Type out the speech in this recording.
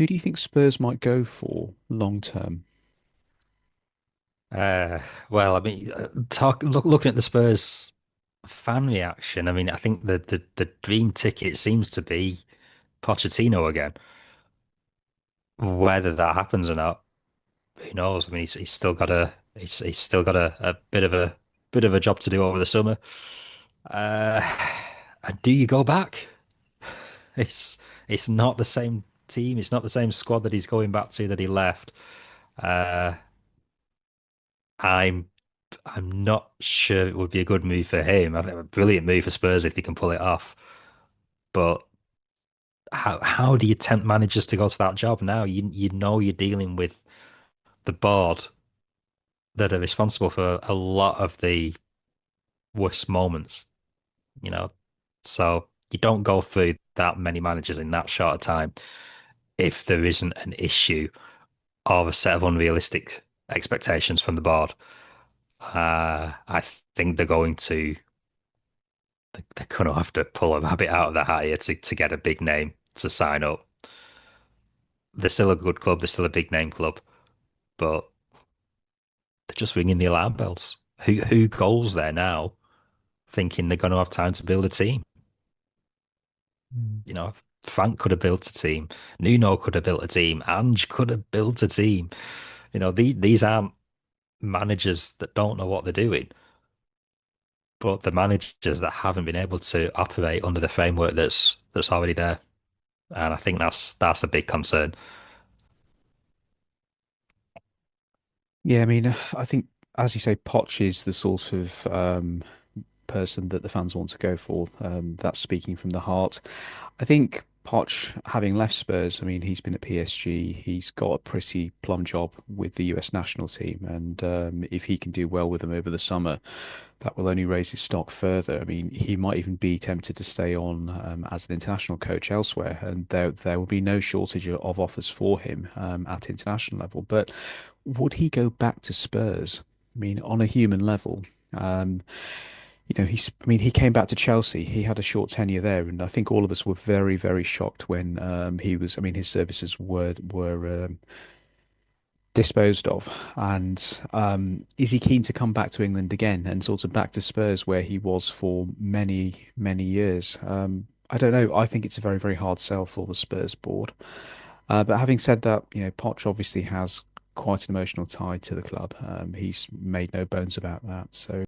Who do you think Spurs might go for long term? Uh, well, I mean, looking at the Spurs fan reaction, I mean, I think the dream ticket seems to be Pochettino again. Whether that happens or not, who knows? I mean, he's still got a bit of a job to do over the summer. Uh, and do you go back? It's it's not the same team. It's not the same squad that he's going back to that he left. Uh, I'm I'm not sure it would be a good move for him. I think a brilliant move for Spurs if they can pull it off. But how do you tempt managers to go to that job now? You know you're dealing with the board that are responsible for a lot of the worst moments, you know. So you don't go through that many managers in that short a time if there isn't an issue or a set of unrealistic expectations from the board. I think they're going to have to pull a rabbit out of the hat here to get a big name to sign up. They're still a good club. They're still a big name club, but they're just ringing the alarm bells. Who goes there now thinking they're going to have time to build a team? Mm. You know, Frank could have built a team. Nuno could have built a team. Ange could have built a team. You know, these aren't managers that don't know what they're doing, but the managers that haven't been able to operate under the framework that's already there. And I think that's a big concern. Yeah, I mean, I think as you say, Poch is the sort of person that the fans want to go for. That's speaking from the heart. I think Poch, having left Spurs, I mean, he's been at PSG. He's got a pretty plum job with the US national team, and if he can do well with them over the summer, that will only raise his stock further. I mean, he might even be tempted to stay on as an international coach elsewhere, and there will be no shortage of offers for him at international level. But would he go back to Spurs? I mean, on a human level. Um, I mean, he came back to Chelsea. He had a short tenure there, and I think all of us were very, very shocked when I mean, his services were disposed of. And is he keen to come back to England again and sort of back to Spurs where he was for many, many years? I don't know. I think it's a very, very hard sell for the Spurs board. But having said that, Poch obviously has quite an emotional tie to the club. He's made no bones about that. So.